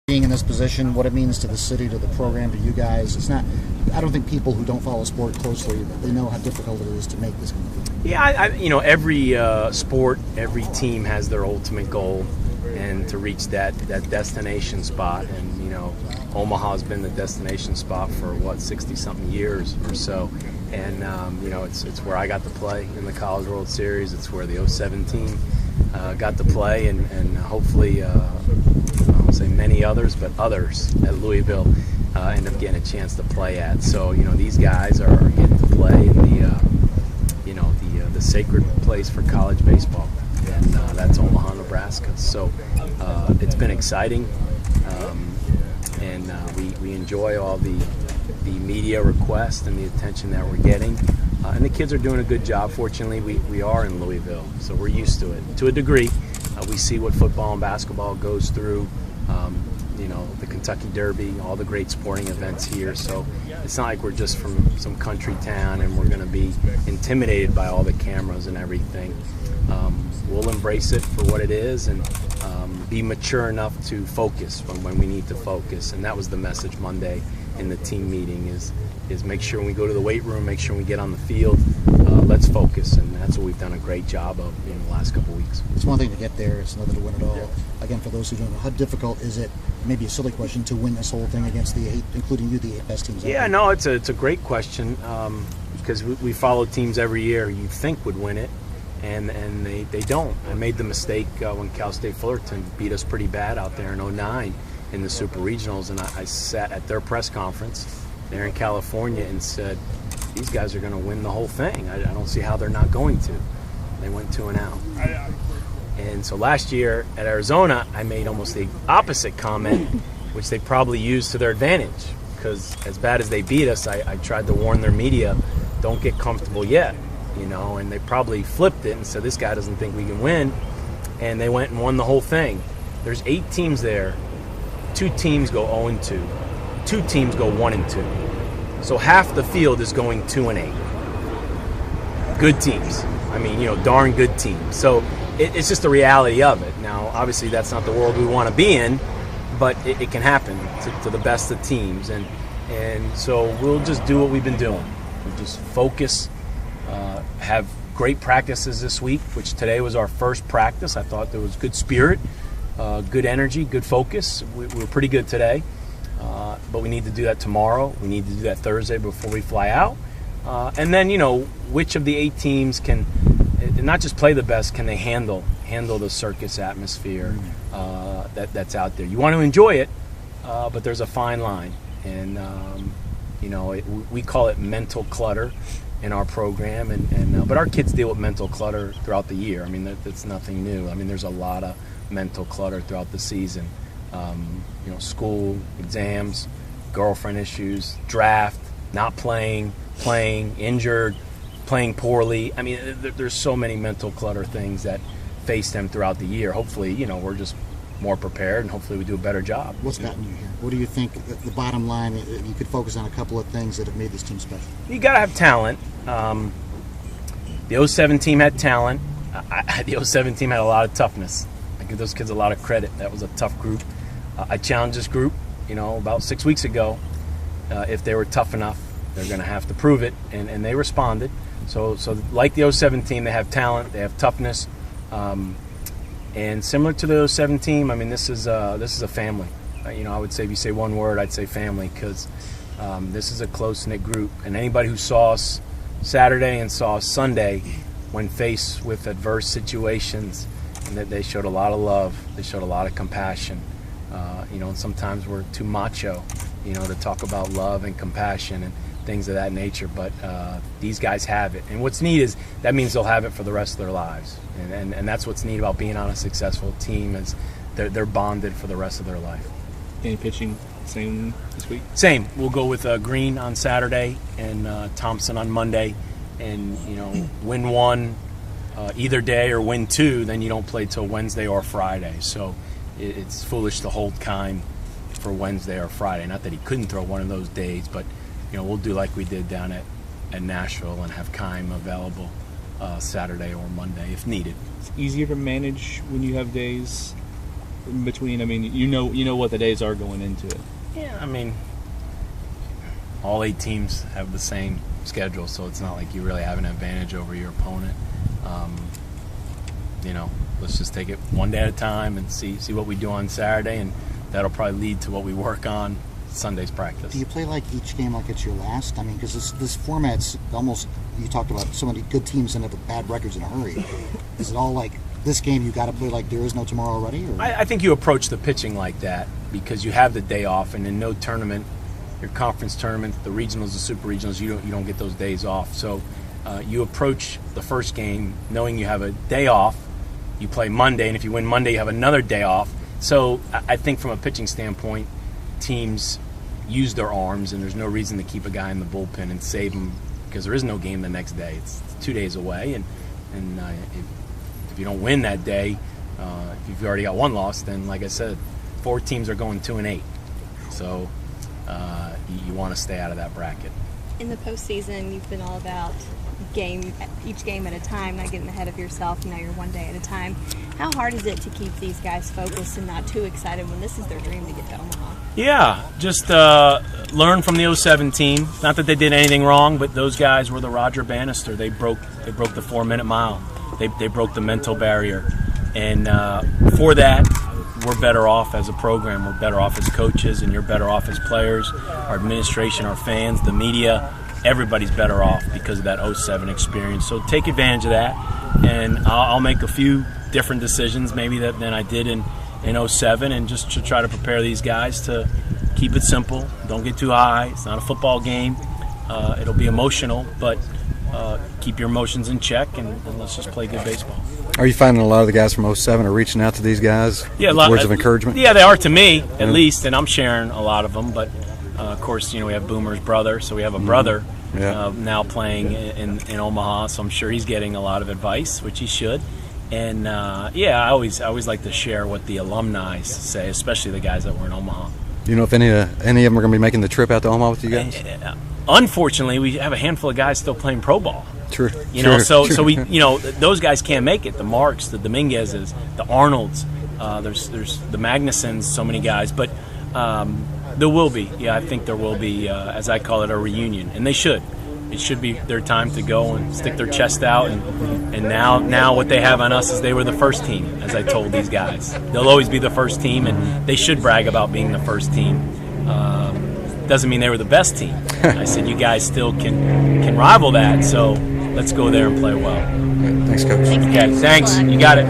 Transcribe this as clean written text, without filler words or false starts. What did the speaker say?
Being in this position, what it means to the city, to the program, to you guys. It's not. I don't think people who don't follow sport closely, they know how difficult it is to make this kind of thing. Yeah, every sport, every team has their ultimate goal, and to reach that destination spot. And Omaha's been the destination spot for 60-something years or so. And it's where I got to play in the College World Series. It's where the 07 team got to play, and hopefully. I won't say many others, but others at Louisville end up getting a chance to play at. So these guys are getting to play in the sacred place for college baseball, and that's Omaha, Nebraska. So it's been exciting, and we enjoy all the media requests and the attention that we're getting. And the kids are doing a good job. Fortunately, we are in Louisville, so we're used to it to a degree. We see what football and basketball goes through. The Kentucky Derby, all the great sporting events here. So it's not like we're just from some country town and we're going to be intimidated by all the cameras and everything. We'll embrace it for what it is and be mature enough to focus when we need to focus. And that was the message Monday in the team meeting is make sure when we go to the weight room, make sure when we get on the field, let's focus. And that's what we've done a great job of in the last couple of weeks. It's one thing to get there, it's another to win it all. Yeah. Again, for those who don't know, how difficult is it, maybe a silly question, to win this whole thing against the 8, including you, the 8 best teams? Yeah, no, it's a great question because we follow teams every year you think would win it, and they don't. I made the mistake when Cal State Fullerton beat us pretty bad out there in 2009 in the Super Regionals, and I sat at their press conference there in California and said, these guys are going to win the whole thing. I don't see how they're not going to. They went 2-0. And so last year at Arizona, I made almost the opposite comment, which they probably used to their advantage. Because as bad as they beat us, I tried to warn their media, don't get comfortable yet. And they probably flipped it and said, this guy doesn't think we can win. And they went and won the whole thing. There's 8 teams there. 2 teams go 0-2. 2 teams go 1-2. So half the field is going 2-8. Good teams. Darn good teams. So it's just the reality of it. Now, obviously, that's not the world we want to be in, but it can happen to the best of teams. And so we'll just do what we've been doing. We'll just focus, have great practices this week, which today was our first practice. I thought there was good spirit, good energy, good focus. We were pretty good today. But we need to do that tomorrow. We need to do that Thursday before we fly out. And then, which of the 8 teams can not just play the best, can they handle the circus atmosphere that's out there. You want to enjoy it, but there's a fine line. And, we call it mental clutter in our program. But our kids deal with mental clutter throughout the year. That's nothing new. There's a lot of mental clutter throughout the season. School, exams, girlfriend issues, draft, not playing, injured, playing poorly. There's so many mental clutter things that face them throughout the year. Hopefully, we're just more prepared, and hopefully we do a better job. What's gotten you here? What do you think, the bottom line, you could focus on a couple of things that have made this team special? You got to have talent. The 07 team had talent. The 07 team had a lot of toughness. I give those kids a lot of credit. That was a tough group. I challenged this group, about 6 weeks ago. If they were tough enough, they're going to have to prove it, and they responded. So like the 07 team, they have talent, they have toughness, and similar to the 07 team, this is a family. I would say if you say one word, I'd say family, because this is a close-knit group, and anybody who saw us Saturday and saw us Sunday, when faced with adverse situations, and that they showed a lot of love, they showed a lot of compassion. And sometimes we're too macho, to talk about love and compassion and things of that nature. But these guys have it. And what's neat is that means they'll have it for the rest of their lives. And that's what's neat about being on a successful team is they're bonded for the rest of their life. Any pitching same this week? Same. We'll go with Green on Saturday and Thompson on Monday. And, win 1 either day or win 2, then you don't play till Wednesday or Friday. So it's foolish to hold Kime for Wednesday or Friday. Not that he couldn't throw one of those days, but we'll do like we did down at Nashville and have Kime available Saturday or Monday if needed. It's easier to manage when you have days in between? I mean, you know what the days are going into it. Yeah, I mean, all 8 teams have the same schedule, so it's not like you really have an advantage over your opponent. Let's just take it one day at a time and see what we do on Saturday, and that'll probably lead to what we work on Sunday's practice. Do you play like each game like it's your last? I mean, because this format's almost, you talked about so many good teams end up with bad records in a hurry. Is it all like this game you got to play like there is no tomorrow already? Or? I think you approach the pitching like that because you have the day off, and in no tournament, your conference tournament, the regionals, the super regionals, you don't get those days off. So you approach the first game knowing you have a day off. You play Monday, and if you win Monday, you have another day off. So I think from a pitching standpoint, teams use their arms, and there's no reason to keep a guy in the bullpen and save him because there is no game the next day. It's 2 days away, and if you don't win that day, if you've already got one loss, then like I said, 4 teams are going 2-8. So you want to stay out of that bracket. In the postseason, you've been all about each game at a time, not getting ahead of yourself. Now you're one day at a time. How hard is it to keep these guys focused and not too excited when this is their dream to get to Omaha? Yeah, just learn from the 07 team. Not that they did anything wrong, but those guys were the Roger Bannister. They broke the 4-minute mile. They broke the mental barrier, and for that, we're better off as a program. We're better off as coaches, and you're better off as players. Our administration, our fans, the media, everybody's better off because of that 07 experience. So take advantage of that, and I'll make a few different decisions maybe than I did in 07, and just to try to prepare these guys to keep it simple. Don't get too high. It's not a football game. It'll be emotional, but keep your emotions in check, and let's just play good baseball. Are you finding a lot of the guys from 07 are reaching out to these guys with words of encouragement? Yeah, they are to me, at least, and I'm sharing a lot of them. But, of course, we have Boomer's brother, so we have a brother now playing in Omaha, so I'm sure he's getting a lot of advice, which he should. And, I always like to share what the alumni say, especially the guys that were in Omaha. Do you know if any of them are going to be making the trip out to Omaha with you guys? Unfortunately, we have a handful of guys still playing pro ball. True. So we, those guys can't make it. The Marks, the Dominguezes, the Arnolds. There's the Magnusons. So many guys, but there will be. Yeah, I think there will be, as I call it, a reunion, and they should. It should be their time to go and stick their chest out. And now what they have on us is they were the first team, as I told these guys. They'll always be the first team, and they should brag about being the first team. Doesn't mean they were the best team. I said you guys still can rival that, so let's go there and play well. Thanks, Coach. Okay, thanks. You got it.